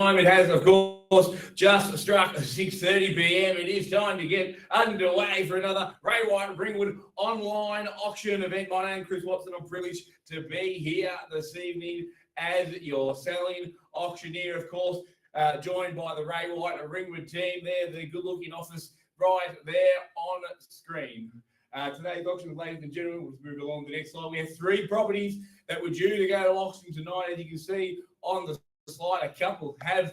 It has, of course, just struck 6:30 p.m. It is time to get underway for another Ray White Ringwood online auction event. My name is Chris Watson. I'm privileged to be here this evening as your selling auctioneer, of course, joined by the Ray White Ringwood team. They're the good-looking office right there on screen. Today's auction, ladies and gentlemen, we'll move along to the next slide. We have three properties that were due to go to auction tonight. As you can see on the slide, a couple have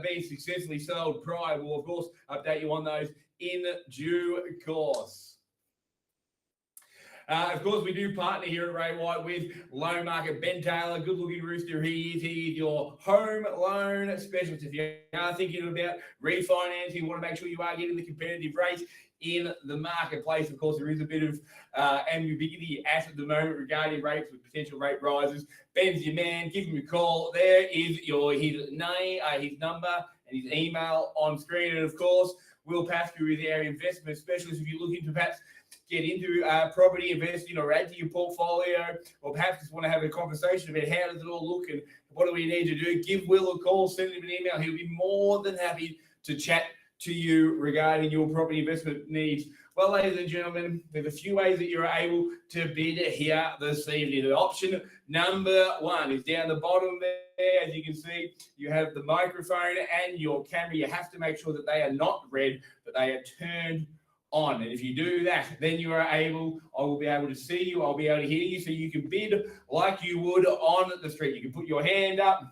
been successfully sold prior. We'll, of course, update you on those in due course. Of course, we do partner here at Ray White with Loan Market. Ben Taylor, good-looking rooster. He is your home loan specialist. If you are thinking about refinancing, you want to make sure you are getting the competitive rates in the marketplace. Of course, there is a bit of ambiguity at the moment regarding rates with potential rate rises. Ben's your man. Give him a call. There is his name, his number, and his email on screen. And of course, we'll pass you with our investment specialist if you're looking to perhaps get into property investing or add to your portfolio, or perhaps just want to have a conversation about how does it all look and what do we need to do. Give Will a call, send him an email. He'll be more than happy to chat to you regarding your property investment needs. Well, ladies and gentlemen, there's a few ways that you're able to bid here this evening. The option number one is down the bottom there. As you can see, you have the microphone and your camera. You have to make sure that they are not red, but they are turned on. And if you do that, then you are able, I will be able to see you, I'll be able to hear you, so you can bid like you would on the street. You can put your hand up,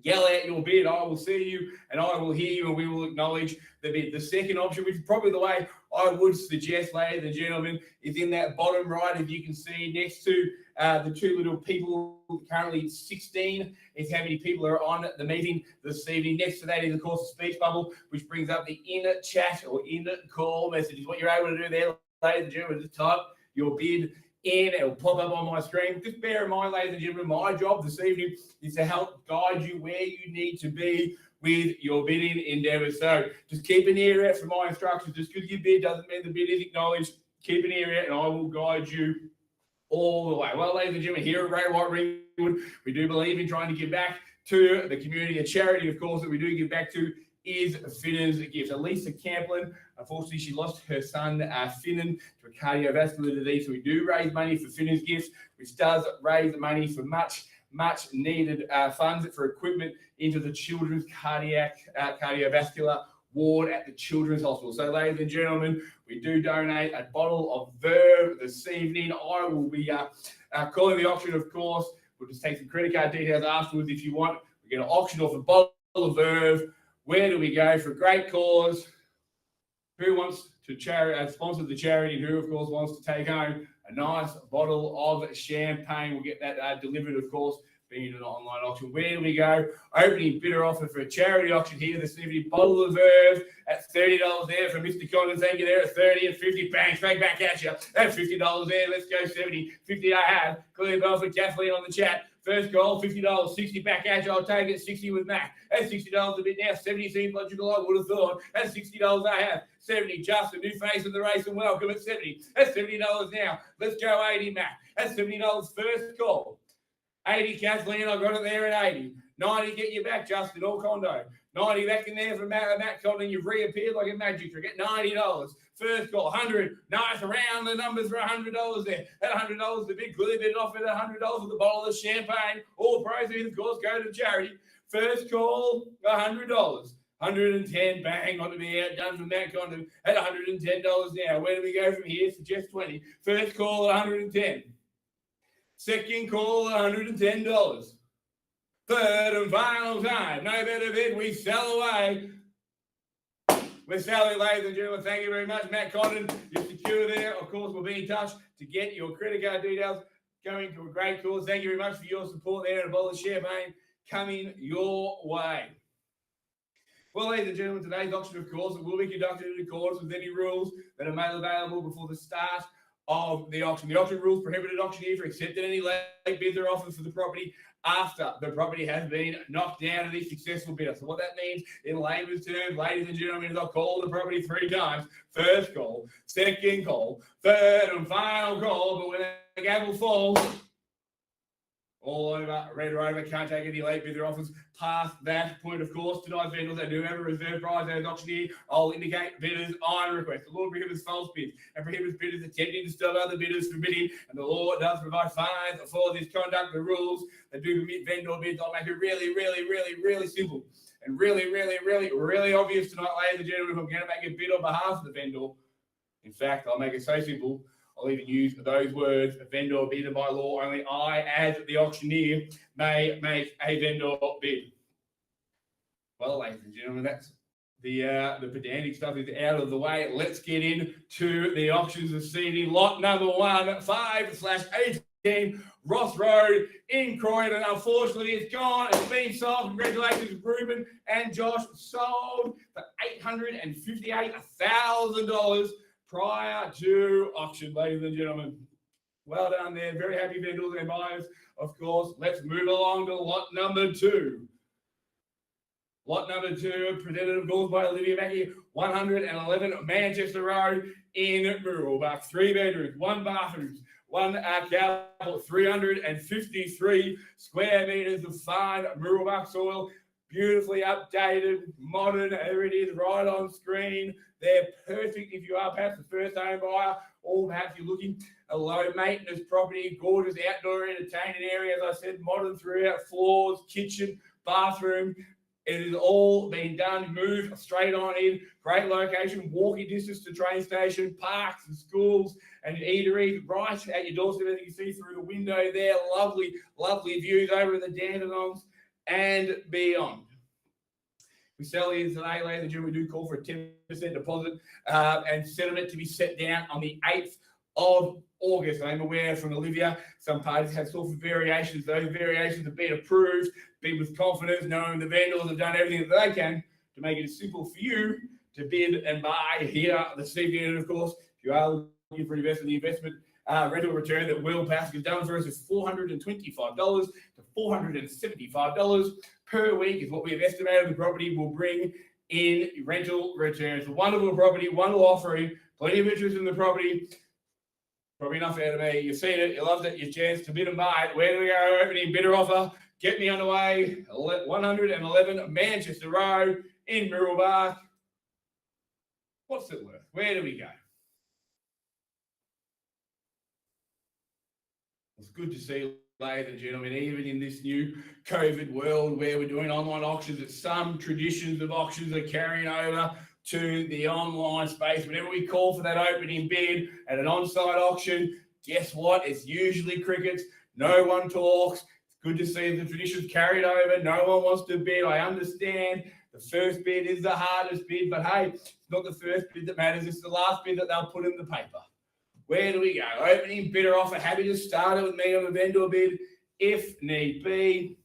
yell out your bid, I will see you, and I will hear you, and we will acknowledge the bid. The second option, which is probably the way I would suggest, ladies and gentlemen, is in that bottom right, as you can see, next to the two little people, currently 16 is how many people are on the meeting this evening. Next to that is, of course, a speech bubble, which brings up the inner chat or inner call messages. What you're able to do there, ladies and gentlemen, is type your bid in. It'll pop up on my screen. Just bear in mind, ladies and gentlemen, my job this evening is to help guide you where you need to be with your bidding endeavours. So just keep an ear out for my instructions. Just because you bid doesn't mean the bid is acknowledged. Keep an ear out and I will guide you all the way. Well, ladies and gentlemen, here at Ray White Ringwood, we do believe in trying to give back to the community. A charity, of course, that we do give back to is Finnan's Gifts. Lisa Camplin, unfortunately, she lost her son, Finnan, to a cardiovascular disease. So we do raise money for Finnan's Gifts, which does raise money for much needed funds for equipment into the children's cardiovascular ward at the Children's Hospital. So, ladies and gentlemen, we do donate a bottle of Verve this evening. I will be calling the auction, of course. We'll just take some credit card details afterwards if you want. We're going to auction off a bottle of Verve. Where do we go? For a great cause. Who wants to sponsor the charity? Who, of course, wants to take home a nice bottle of champagne? We'll get that delivered, of course, being an online auction. Where do we go? Opening bidder offer for a charity auction here this evening. Bottle of Verve at $30 there for Mr. Collins. Thank you there at 30 and 50. Bang, straight back at you. That's $50 there. Let's go 70. 50 I have. Clear bell for Kathleen on the chat. First goal, $50. 60 back at you. I'll take it. 60 with Mac. That's $60 a bit now. 70 seems logical. I would have thought. That's $60 I have. 70. Just a new face of the race and welcome at 70. That's $70 now. Let's go 80, Mac. That's $70 first call. 80, Kathleen, I got it there at 80. 90, get you back, Justin, all condo. 90 back in there for Matt Condon. You've reappeared like a magic trick at $90. First call, 100. Nice, around the numbers for $100 there. At $100, the big clear bid off at $100 with a bottle of champagne. All proceeds, of course, go to charity. First call, $100. 110, bang, not to be outdone from Matt Condon at $110 now. Where do we go from here? Suggest 20. First call, 110. Second call, $110. Third and final time. No better bid. We sell away. We're selling, ladies and gentlemen. Thank you very much, Matt Condon. You're secure there. Of course, we'll be in touch to get your credit card details going to a great cause. Thank you very much for your support there. And a bottle of champagne coming your way. Well, ladies and gentlemen, today's auction, of course, will be conducted in accordance with any rules that are made available before the start of the auction. The auction rules prohibit an auctioneer from accepting any late bids or offers for the property after the property has been knocked down to the successful bidder. So what that means in layman's terms, ladies and gentlemen, is I'll call the property 3 times. First call, second call, third and final call. But when the gavel falls, all over, Red Rover, can't take any late bidder offers past that point. Of course, tonight's vendors, they do have a reserve prize as auctioneer. I'll indicate bidders on request. The law prohibits false bids and prohibits bidders attempting to stop other bidders from bidding, and the law does provide fines for this conduct. The rules that do permit vendor bids, I'll make it really simple and really obvious tonight, ladies and gentlemen. If I'm going to make a bid on behalf of the vendor, in fact, I'll make it so simple, I'll even use those words: a vendor bid, and by law, only I, as the auctioneer, may make a vendor bid. Well, ladies and gentlemen, that's the pedantic stuff is out of the way. Let's get into the auctions this evening. Lot number 1, 5/18, Ross Road in Croydon. Unfortunately, it's gone. It's been sold. Congratulations, Ruben and Josh. Sold for $858,000 prior to auction, ladies and gentlemen. Well done there. Very happy vendors and buyers, of course. Let's move along to lot number 2. Lot number 2, presented, of course, by Olivia Mackie, 111 Manchester Road in Mooroolbark. 3 bedrooms, 1 bathroom, 1 couple, 353 square metres of fine Mooroolbark soil. Beautifully updated, modern, there it is, right on screen. They're perfect if you are perhaps the first home buyer, or perhaps you're looking a low maintenance property, gorgeous outdoor entertaining area, as I said, modern throughout, floors, kitchen, bathroom. It has all been done, moved straight on in, great location, walking distance to train station, parks and schools and eateries right at your doorstep, as you can see through the window there. Lovely views over the Dandenongs and beyond. We sell these today, ladies and gentlemen. We do call for a 10% deposit and settlement to be set down on the 8th of August. I'm aware from Olivia, some parties have sought for variations. Those variations have been approved. Bid with confidence, knowing the vendors have done everything that they can to make it simple for you to bid and buy here this evening. And of course, if you are looking for investment, the investment rental return that Will Pascoe has done for us is $425 to $475 per week is what we have estimated the property will bring in rental returns. A wonderful property, wonderful offering, plenty of interest in the property. Probably enough out of me. You've seen it, you loved it, your chance to bid and buy it. Where do we go? Opening bidder offer. Get me underway. 111 Manchester Road in Mooroolbark. What's it worth? Where do we go? It's good to see, ladies and gentlemen, even in this new COVID world where we're doing online auctions, that some traditions of auctions are carrying over to the online space. Whenever we call for that opening bid at an on-site auction, guess what? It's usually crickets. No one talks. It's good to see the traditions carried over. No one wants to bid. I understand the first bid is the hardest bid, but hey, it's not the first bid that matters. It's the last bid that they'll put in the paper. Where do we go? Opening bidder offer. Happy to start it with me on a vendor bid if need be.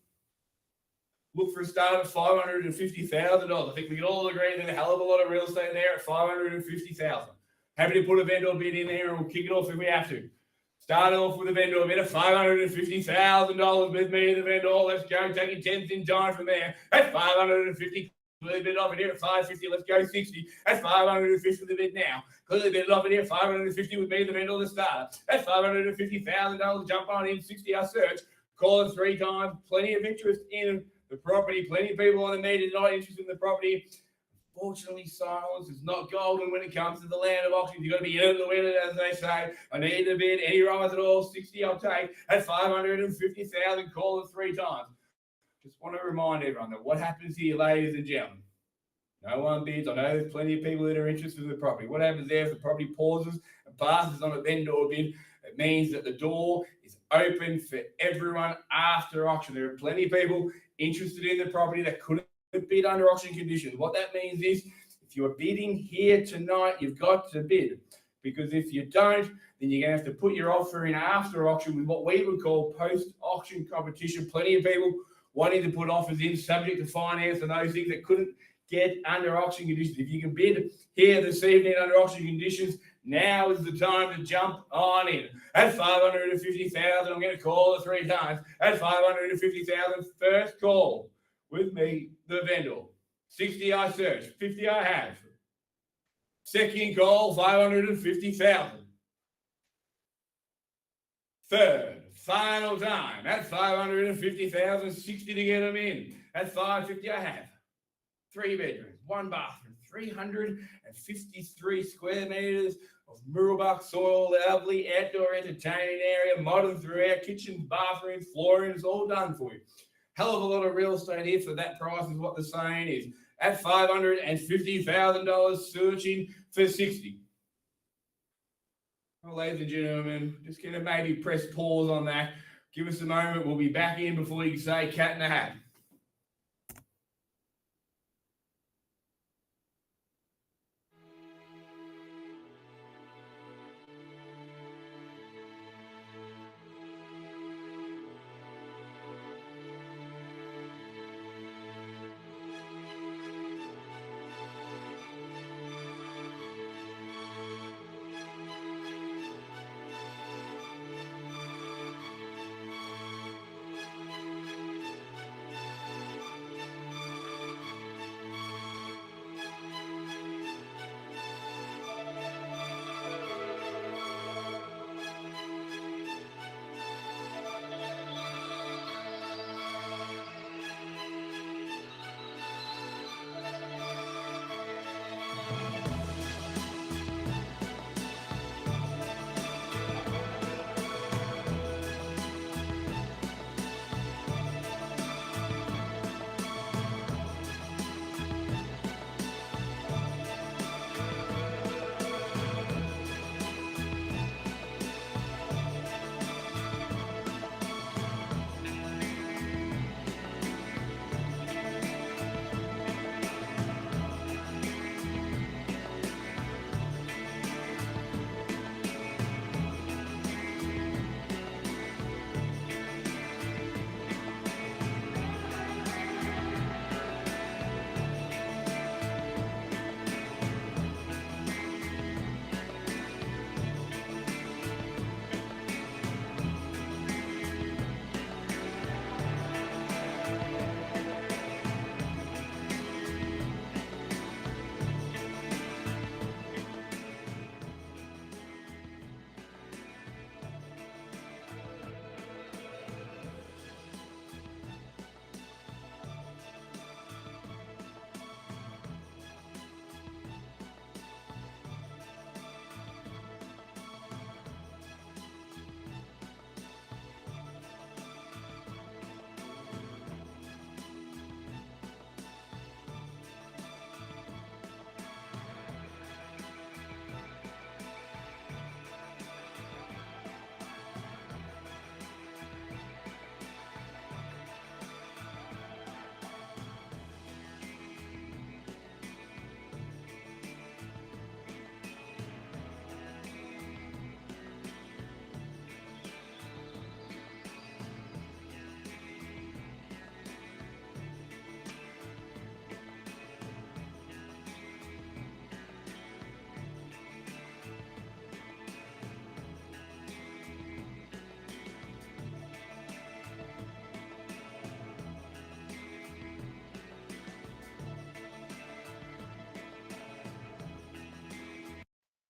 Look for a start of $550,000. I think we can all agree there's a hell of a lot of real estate there at $550,000. Happy to put a vendor bid in there and we'll kick it off if we have to. Start off with a vendor bid of $550,000 with me, the vendor. Let's go. Taking 10th in time from there. That's $550,000. Clearly bid off in here at $550. Let's go 60. That's $550 the bid now. Clearly bid off in here at $550 with me, the vendor, the starter. That's $550,000. Jump on in 60-hour search. Call it 3 times. Plenty of interest in the property. Plenty of people on the media not interested in the property. Unfortunately, silence is not golden when it comes to the land of auctions. You've got to be in it to win it, as they say. I need to bid any rise at all. 60 I'll take. At $550,000. Call it 3 times. Just want to remind everyone that what happens here, ladies and gentlemen, no one bids. I know there's plenty of people that are interested in the property. What happens there if the property pauses and passes on a vendor bid? It means that the door is open for everyone after auction. There are plenty of people interested in the property that couldn't bid under auction conditions. What that means is if you're bidding here tonight, you've got to bid. Because if you don't, then you're going to have to put your offer in after auction with what we would call post-auction competition. Plenty of people wanting to put offers in subject to finance and those things that couldn't get under auction conditions. If you can bid here this evening under auction conditions, now is the time to jump on in. At $550,000, I'm going to call it 3 times. At $550,000, first call with me, the vendor. 60 I search, 50 I have. Second call, $550,000. Third, final time. At 550,000, 60 to get them in. At 550, I have 3 bedrooms, 1 bathroom, 353 square metres of Mooroolbark soil, lovely outdoor entertaining area, modern throughout, kitchens, bathrooms, flooring, it's all done for you. Hell of a lot of real estate here for that price is what the saying is. At $550,000, searching for 60. Well, ladies and gentlemen, just going to maybe press pause on that. Give us a moment. We'll be back in before you can say cat in the hat.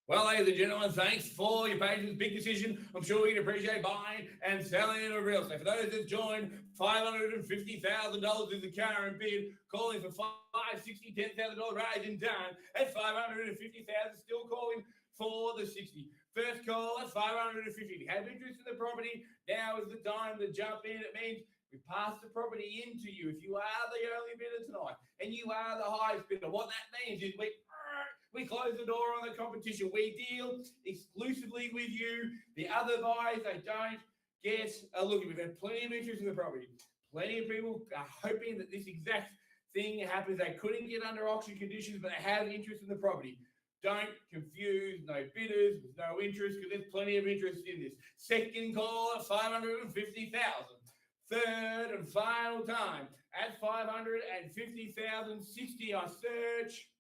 Well, ladies and gentlemen, thanks for your patience. Big decision. I'm sure you can appreciate buying and selling in a real estate. For those that joined, $550,000 is the current bid. Calling for $560,000, $10,000 rise in done at $550,000. Still calling for the 60. First call at $550. If you have interest in the property, now is the time to jump in. It means we pass the property into you. If you are the only bidder tonight and you are the highest bidder, what that means is we close the door on the competition. We deal exclusively with you. The other buyers, they don't get a look. We've had plenty of interest in the property. Plenty of people are hoping that this exact thing happens. They couldn't get under auction conditions, but they have interest in the property. Don't confuse no bidders with no interest, because there's plenty of interest in this. Second call at $550,000. Third and final time at $550,000. 60. I search.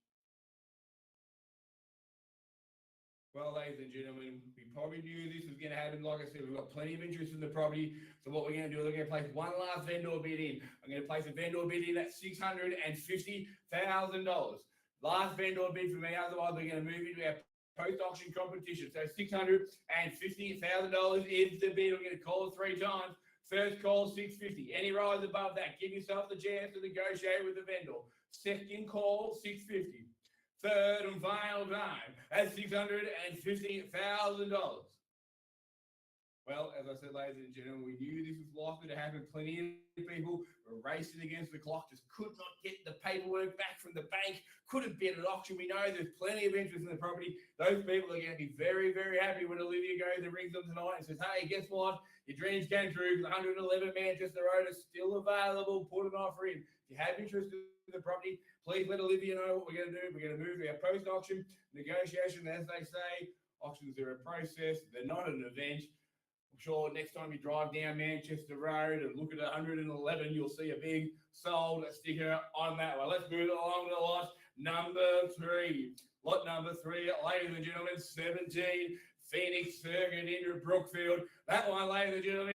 Well, ladies and gentlemen, we probably knew this was going to happen. Like I said, we've got plenty of interest in the property. So what we're going to do is we're going to place one last vendor bid in. I'm going to place a vendor bid in at $650,000. Last vendor bid for me. Otherwise, we're going to move into our post-auction competition. So $650,000 is the bid. I'm going to call it 3 times. First call, $650. Any rise above that, give yourself the chance to negotiate with the vendor. Second call, $650. Third and final time at $650,000. Well, as I said, ladies and gentlemen, we knew this was likely to happen. Plenty of people were racing against the clock, just could not get the paperwork back from the bank, couldn't bid at auction. We know there's plenty of interest in the property. Those people are going to be very, very happy when Olivia goes and rings them tonight and says, hey, guess what? Your dreams came true. The 111 Manchester Road is still available. Put an offer in. If you have interest in the property, please let Olivia know what we're going to do. We're going to move to our post-auction negotiation. As they say, auctions are a process. They're not an event. I'm sure next time you drive down Manchester Road and look at 111, you'll see a big sold sticker on that one. Let's move along to lot number 3. Lot number 3, ladies and gentlemen, 17 Phoenix Circuit into Brookfield. That one, ladies and gentlemen.